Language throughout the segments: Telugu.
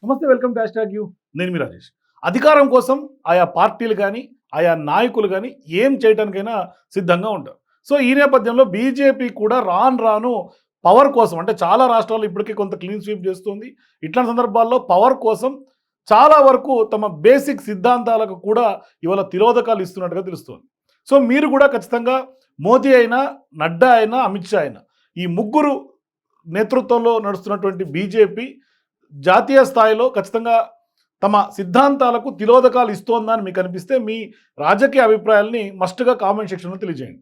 నమస్తే, welcome to hash tag you. నేను మీ రాజేష్. అధికారం కోసం ఆయా పార్టీలు కానీ, ఆయా నాయకులు కానీ ఏం చేయడానికైనా సిద్ధంగా ఉంటారు. సో ఈ నేపథ్యంలో బీజేపీ కూడా రాను రాను పవర్ కోసం, అంటే చాలా రాష్ట్రాల్లో ఇప్పటికే కొంత క్లీన్ స్వీప్ చేస్తుంది. ఇట్లాంటి సందర్భాల్లో పవర్ కోసం చాలా వరకు తమ బేసిక్ సిద్ధాంతాలకు కూడా ఇవాళ తిరోధకాలు ఇస్తున్నట్టుగా తెలుస్తుంది. సో మీరు కూడా ఖచ్చితంగా మోదీ అయినా, నడ్డా అయినా, అమిత్ షా అయినా, ఈ ముగ్గురు నేతృత్వంలో నడుస్తున్నటువంటి బీజేపీ జాతీయ స్థాయిలో ఖచ్చితంగా తమ సిద్ధాంతాలకు తిలోదకాలు ఇస్తోందని మీకు అనిపిస్తే మీ రాజకీయ అభిప్రాయాల్ని మస్ట్గా కామెంట్ సెక్షన్లో తెలియజేయండి.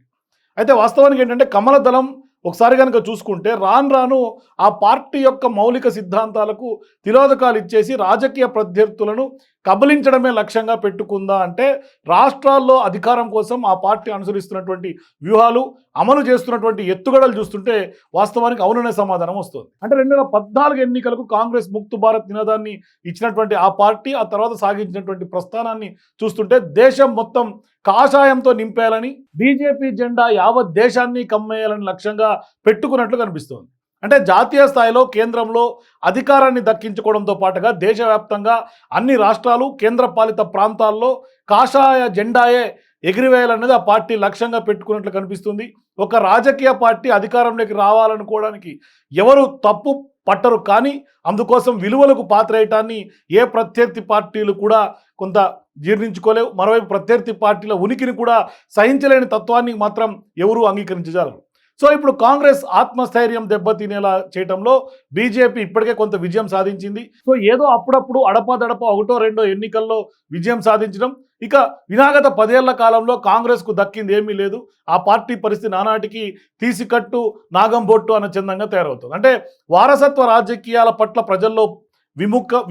అయితే వాస్తవానికి ఏంటంటే కమల దళం ఒకసారి కనుక చూసుకుంటే రాను రాను ఆ పార్టీ యొక్క మౌలిక సిద్ధాంతాలకు తిలోదకాలు ఇచ్చేసి రాజకీయ ప్రత్యర్థులను కబలించడమే లక్ష్యంగా పెట్టుకుందా అంటే రాష్ట్రాల్లో అధికారం కోసం ఆ పార్టీ అనుసరిస్తున్నటువంటి వ్యూహాలు, అమలు చేస్తున్నటువంటి ఎత్తుగడలు చూస్తుంటే వాస్తవానికి అవుననే సమాధానం వస్తుంది. అంటే 2014 ఎన్నికలకు కాంగ్రెస్ ముక్త్ భారత్ నినాదాన్ని ఇచ్చినటువంటి ఆ పార్టీ ఆ తర్వాత సాగించినటువంటి ప్రస్థానాన్ని చూస్తుంటే దేశం మొత్తం కాషాయంతో నింపేయాలని, బీజేపీ జెండా యావత్ దేశాన్ని కమ్మేయాలని లక్ష్యంగా పెట్టుకున్నట్లు కనిపిస్తోంది. అంటే జాతీయ స్థాయిలో కేంద్రంలో అధికారాన్ని దక్కించుకోవడంతో పాటుగా దేశవ్యాప్తంగా అన్ని రాష్ట్రాలు, కేంద్రపాలిత ప్రాంతాల్లో కాషాయ జెండాయే ఎగిరివేయాలన్నది ఆ పార్టీ లక్ష్యంగా పెట్టుకున్నట్లు కనిపిస్తుంది. ఒక రాజకీయ పార్టీ అధికారంలోకి రావాలనుకోవడానికి ఎవరు తప్పు పట్టరు, కానీ అందుకోసం విలువలకు పాత్రేయటాన్ని ఏ ప్రత్యర్థి పార్టీలు కూడా కొంత జీర్ణించుకోలేవు. మరోవైపు ప్రత్యర్థి పార్టీల ఉనికిని కూడా సహించలేని తత్వాన్ని మాత్రం ఎవరూ అంగీకరించజాలరు. సో ఇప్పుడు కాంగ్రెస్ ఆత్మస్థైర్యం దెబ్బతినేలా చేయడంలో బీజేపీ ఇప్పటికే కొంత విజయం సాధించింది. సో ఏదో అప్పుడప్పుడు అడపాదడప ఒకటో రెండో ఎన్నికల్లో విజయం సాధించడం, ఇక వినాగత 10 ఏళ్ల కాలంలో కాంగ్రెస్కు దక్కింది ఏమీ లేదు. ఆ పార్టీ పరిస్థితి నానాటికి తీసికట్టు నాగంబొట్టు అన్న చందంగా తయారవుతుంది. అంటే వారసత్వ రాజకీయాల పట్ల ప్రజల్లో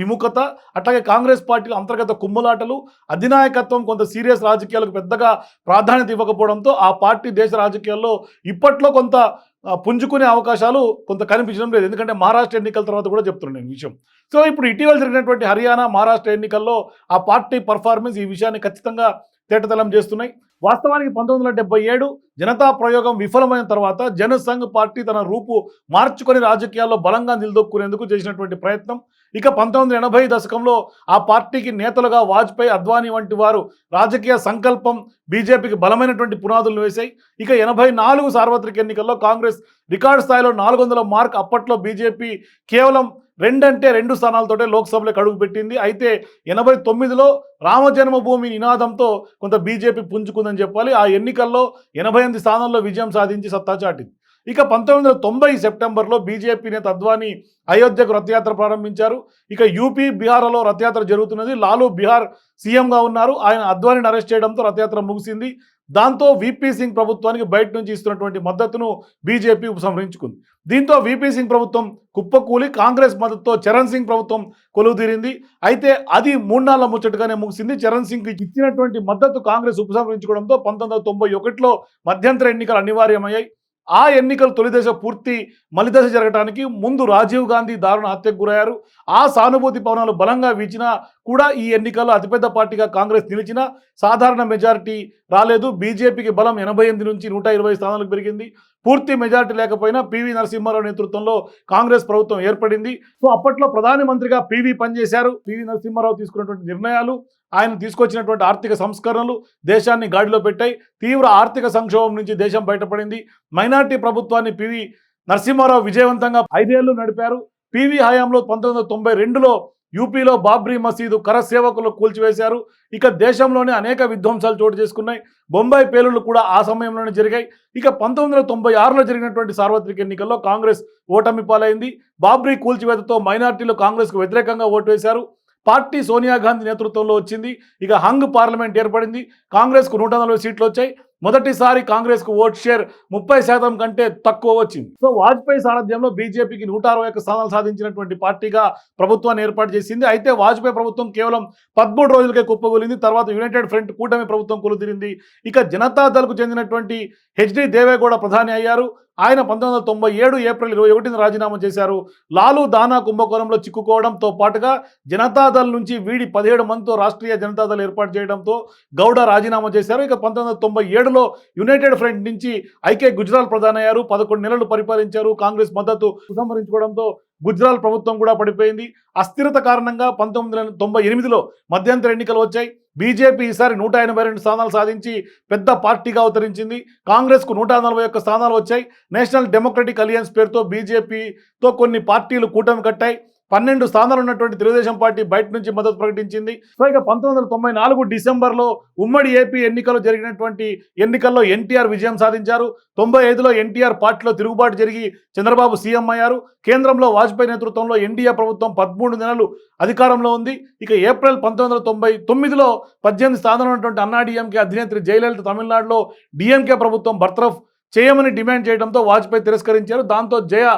విముఖత, అట్లాగే కాంగ్రెస్ పార్టీల అంతర్గత కుమ్ములాటలు, అధినాయకత్వం కొంత సీరియస్ రాజకీయాలకు పెద్దగా ప్రాధాన్యత ఇవ్వకపోవడంతో ఆ పార్టీ దేశ రాజకీయాల్లో ఇప్పట్లో కొంత పుంజుకునే అవకాశాలు కొంత కనిపించడం లేదు. ఎందుకంటే మహారాష్ట్ర ఎన్నికల తర్వాత కూడా చెప్తున్నాను నేను విషయం. సో ఇప్పుడు ఇటీవల జరిగినటువంటి హర్యానా, మహారాష్ట్ర ఎన్నికల్లో ఆ పార్టీ పర్ఫార్మెన్స్ ఈ విషయాన్ని ఖచ్చితంగా తేటతెల్లం చేస్తున్నాయి. వాస్తవానికి 1977 జనతా ప్రయోగం విఫలమైన తర్వాత జనసంఘ్ పార్టీ తన రూపు మార్చుకొని రాజకీయాల్లో బలంగా నిలదొక్కునేందుకు చేసినటువంటి ప్రయత్నం, ఇక 1980 దశకంలో ఆ పార్టీకి నేతలుగా వాజ్పేయి, అద్వానీ వంటి వారు రాజకీయ సంకల్పం బీజేపీకి బలమైనటువంటి పునాదులను వేశాయి. ఇక 84 సార్వత్రిక ఎన్నికల్లో కాంగ్రెస్ రికార్డు స్థాయిలో 400 మార్క్. అప్పట్లో బీజేపీ కేవలం 2 స్థానాలతోటే లోక్సభలోకి అడుగుపెట్టింది. అయితే 89లో రామజన్మభూమి నినాదంతో కొంత బీజేపీ పుంజుకుందని చెప్పాలి. ఆ ఎన్నికల్లో 88 స్థానాల్లో విజయం సాధించి సత్తా చాటింది. ఇక 1990 సెప్టెంబర్లో బీజేపీ నేత అద్వానీ అయోధ్యకు రథయాత్ర ప్రారంభించారు. ఇక యూపీ, బీహార్లలో రథయాత్ర జరుగుతున్నది. లాలూ బీహార్ సీఎంగా ఉన్నారు. ఆయన అద్వానీని అరెస్ట్ చేయడంతో రథయాత్ర ముగిసింది. దాంతో వీపీ సింగ్ ప్రభుత్వానికి బయట నుంచి ఇస్తున్నటువంటి మద్దతును బీజేపీ ఉపసంహరించుకుంది. దీంతో వీపీ సింగ్ ప్రభుత్వం కుప్పకూలి కాంగ్రెస్ మద్దతుతో చరణ్ సింగ్ ప్రభుత్వం కొలువుదీరింది. అయితే అది 3 నాళ్ల ముచ్చటగానే ముగిసింది. చరణ్ సింగ్ ఇచ్చినటువంటి మద్దతు కాంగ్రెస్ ఉపసంహరించుకోవడంతో 1991లో మధ్యంతర ఎన్నికలు అనివార్యమయ్యాయి. ఆ ఎన్నికలు తొలిదశ పూర్తి మలిదశ జరగడానికి ముందు రాజీవ్ గాంధీ దారుణ హత్యకు గురయ్యారు. ఆ సానుభూతి పవనాలు బలంగా వీచినా కూడా ఈ ఎన్నికల్లో అతిపెద్ద పార్టీగా కాంగ్రెస్ నిలిచినా సాధారణ మెజారిటీ రాలేదు. బీజేపీకి బలం 88 నుంచి 120 స్థానాలకు పెరిగింది. పూర్తి మెజారిటీ లేకపోయినా పివి నరసింహారావు నేతృత్వంలో కాంగ్రెస్ ప్రభుత్వం ఏర్పడింది. సో అప్పట్లో ప్రధానమంత్రిగా పివి పనిచేశారు. పివి నరసింహారావు తీసుకున్నటువంటి నిర్ణయాలు, ఆయన తీసుకొచ్చినటువంటి ఆర్థిక సంస్కరణలు దేశాన్ని గాడిలో పెట్టాయి. తీవ్ర ఆర్థిక సంక్షోభం నుంచి దేశం బయటపడింది. మైనార్టీ ప్రభుత్వాన్ని పివి నరసింహారావు విజయవంతంగా 5 ఏళ్లు నడిపారు. పివి హయాంలో 1992లో యూపీలో బాబ్రీ మసీదు కర సేవకులు కూల్చివేశారు. ఇక దేశంలోనే అనేక విధ్వంసాలు చోటు చేసుకున్నాయి. బొంబాయి పేలుళ్లు కూడా ఆ సమయంలోనే జరిగాయి. ఇక 1996లో జరిగినటువంటి సార్వత్రిక ఎన్నికల్లో కాంగ్రెస్ ఓటమి పాలైంది. బాబ్రీ కూల్చివేతతో మైనార్టీలు కాంగ్రెస్కు వ్యతిరేకంగా ఓటు వేశారు. పార్టీ సోనియా గాంధీ నేతృత్వంలో వచ్చింది. ఇక హంగ్ పార్లమెంట్ ఏర్పడింది. కాంగ్రెస్కు 140 సీట్లు వచ్చాయి. మొదటిసారి కాంగ్రెస్కు ఓట్ షేర్ 30% కంటే తక్కువ వచ్చింది. సో వాజ్పేయి సారథ్యంలో బీజేపీకి 161 స్థానాలు సాధించినటువంటి పార్టీగా ప్రభుత్వాన్ని ఏర్పాటు చేసింది. అయితే వాజ్పేయి ప్రభుత్వం కేవలం 13 రోజులకే కుప్పగూలింది. తర్వాత యునైటెడ్ ఫ్రంట్ కూటమి ప్రభుత్వం కొలుదిరింది. ఇక జనతాదళ్కు చెందినటువంటి హెచ్డి దేవేగౌడ ప్రధాని అయ్యారు. ఆయన 1997 ఏప్రిల్ 21న రాజీనామా చేశారు. లాలూ దానా కుంభకోణంలో చిక్కుకోవడంతో పాటుగా జనతాదళ్ నుంచి వీడి 17 మందితో రాష్ట్రీయ జనతాదళ్ ఏర్పాటు చేయడంతో గౌడ రాజీనామా చేశారు. ఇక 1997లో యునైటెడ్ ఫ్రంట్ నుంచి ఐకే గుజరాల్ ప్రధాని అయ్యారు. 11 నెలలు పరిపాలించారు. కాంగ్రెస్ మద్దతు ఉపసంహరించుకోవడంతో గుజరాల్ ప్రభుత్వం కూడా పడిపోయింది. అస్థిరత కారణంగా 1998లో మధ్యంతర ఎన్నికలు వచ్చాయి. బీజేపీ ఈసారి 182 స్థానాలు సాధించి పెద్ద పార్టీగా అవతరించింది. కాంగ్రెస్కు 141 స్థానాలు వచ్చాయి. నేషనల్ డెమోక్రటిక్ అలియన్స్ పేరుతో బీజేపీతో కొన్ని పార్టీలు కూటమి కట్టాయి. 12 స్థానాలు ఉన్నటువంటి తెలుగుదేశం పార్టీ బయట నుంచి మద్దతు ప్రకటించింది. సో ఇక 1994 డిసెంబర్లో ఉమ్మడి ఏపీ జరిగినటువంటి ఎన్నికల్లో ఎన్టీఆర్ విజయం సాధించారు. 95లో ఎన్టీఆర్ పార్టీలో తిరుగుబాటు జరిగి చంద్రబాబు సీఎం అయ్యారు. కేంద్రంలో వాజ్పేయి నేతృత్వంలో ఎన్డీఏ ప్రభుత్వం 13 నెలలు అధికారంలో ఉంది. ఇక ఏప్రిల్ 1999లో 18 స్థానాలు ఉన్నటువంటి అన్నాడీఎంకే అధినేత్రి జయలలిత తమిళనాడులో డీఎంకే ప్రభుత్వం బర్తరఫ్ చేయమని డిమాండ్ చేయడంతో వాజ్పేయి తిరస్కరించారు. దాంతో జయ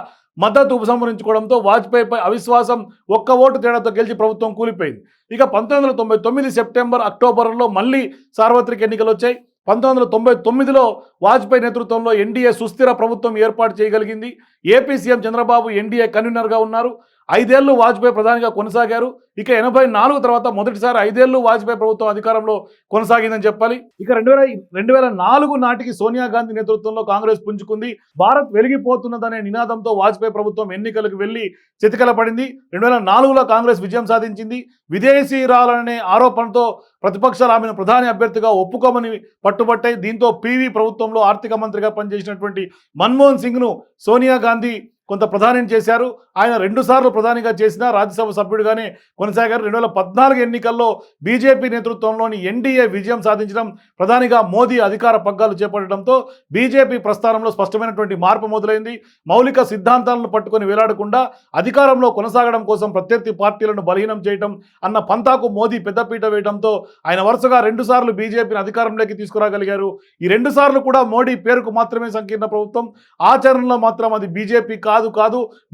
మద్దతు ఉపసంహరించుకోవడంతో వాజ్పేయిపై అవిశ్వాసం 1 ఓటు తేడాతో గెలిచి ప్రభుత్వం కూలిపోయింది. ఇక 1999 సెప్టెంబర్ అక్టోబర్లో మళ్ళీ సార్వత్రిక ఎన్నికలు వచ్చాయి. 1999లో వాజ్పేయి నేతృత్వంలో ఎన్డీఏ సుస్థిర ప్రభుత్వం ఏర్పాటు చేయగలిగింది. ఏపీ సీఎం చంద్రబాబు ఎన్డీఏ కన్వీనర్గా ఉన్నారు. 5 ఏళ్లు వాజ్పేయి ప్రధానిగా కొనసాగారు. ఇక 84 తర్వాత మొదటిసారి 5 ఏళ్లు వాజ్పేయి ప్రభుత్వం అధికారంలో కొనసాగిందని చెప్పాలి. ఇక 2004 నాటికి సోనియా గాంధీ నేతృత్వంలో కాంగ్రెస్ పుంజుకుంది. భారత్ వెలిగిపోతున్నదనే నినాదంతో వాజ్పేయి ప్రభుత్వం ఎన్నికలకు వెళ్లి చితికల పడింది. 2004లో కాంగ్రెస్ విజయం సాధించింది. విదేశీరాలనే ఆరోపణతో ప్రతిపక్షాలు ఆమెను ప్రధాని అభ్యర్థిగా ఒప్పుకోమని పట్టుబట్టాయి. దీంతో పీవీ ప్రభుత్వంలో ఆర్థిక మంత్రిగా పనిచేసినటువంటి మన్మోహన్ సింగ్ను సోనియా గాంధీ కొంత ప్రధాని చేశారు. ఆయన 2 సార్లు ప్రధానిగా చేసిన రాజ్యసభ సభ్యుడిగానే కొనసాగారు. 2014 ఎన్నికల్లో బీజేపీ నేతృత్వంలోని ఎన్డీఏ విజయం సాధించడం, ప్రధానిగా మోదీ అధికార పగ్గాలు చేపట్టడంతో బీజేపీ ప్రస్థానంలో స్పష్టమైనటువంటి మార్పు మొదలైంది. మౌలిక సిద్ధాంతాలను పట్టుకొని వేలాడకుండా అధికారంలో కొనసాగడం కోసం ప్రత్యర్థి పార్టీలను బలహీనం చేయడం అన్న పంతాకు మోదీ పెద్దపీట వేయడంతో ఆయన వరుసగా 2 సార్లు బీజేపీని అధికారంలోకి తీసుకురాగలిగారు. ఈ 2 సార్లు కూడా మోడీ పేరుకు మాత్రమే సంకీర్ణ ప్రభుత్వం, ఆచరణలో మాత్రం అది బీజేపీ కాదు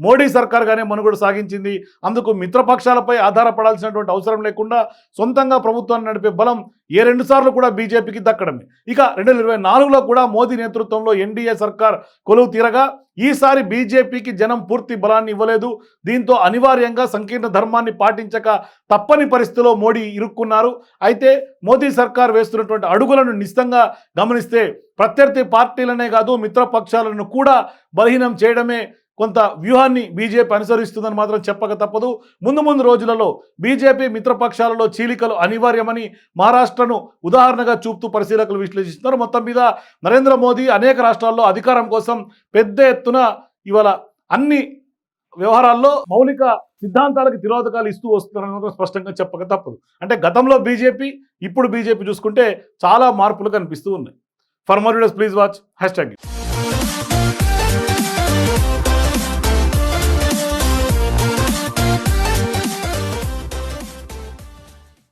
మోడీ సర్కార్గానే మనుగడ సాగించింది. అందుకు మిత్రపక్షాలపై ఆధారపడాల్సినటువంటి అవసరం లేకుండా సొంతంగా ప్రభుత్వాన్ని నడిపే బలం ఏ 2 సార్లు కూడా బీజేపీకి దక్కడమే. ఇక 2024లో కూడా మోదీ నేతృత్వంలో ఎన్డీఏ సర్కార్ కొలువు తీరగా ఈసారి బీజేపీకి జనం పూర్తి బలాన్ని ఇవ్వలేదు. దీంతో అనివార్యంగా సంకీర్ణ ధర్మాన్ని పాటించక తప్పని పరిస్థితిలో మోడీ ఇరుక్కున్నారు. అయితే మోదీ సర్కార్ వేస్తున్నటువంటి అడుగులను నిశ్చితంగా గమనిస్తే ప్రత్యర్థి పార్టీలనే కాదు మిత్రపక్షాలను కూడా బలహీనం చేయడమే కొంత వ్యూహాన్ని బీజేపీ అనుసరిస్తుందని మాత్రం చెప్పక తప్పదు. ముందు రోజులలో బీజేపీ మిత్రపక్షాలలో చీలికలు అనివార్యమని మహారాష్ట్రను ఉదాహరణగా చూపుతూ పరిశీలకులు విశ్లేషిస్తున్నారు. మొత్తం మీద నరేంద్ర మోదీ అనేక రాష్ట్రాల్లో అధికారం కోసం పెద్ద ఎత్తున ఇవాళ అన్ని వ్యవహారాల్లో మౌలిక సిద్ధాంతాలకు తిరోధకాలు ఇస్తూ వస్తున్నారని మాత్రం స్పష్టంగా చెప్పక తప్పదు. అంటే గతంలో బీజేపీ, ఇప్పుడు బీజేపీ చూసుకుంటే చాలా మార్పులు కనిపిస్తూ ఉన్నాయి. For more videos please watch #.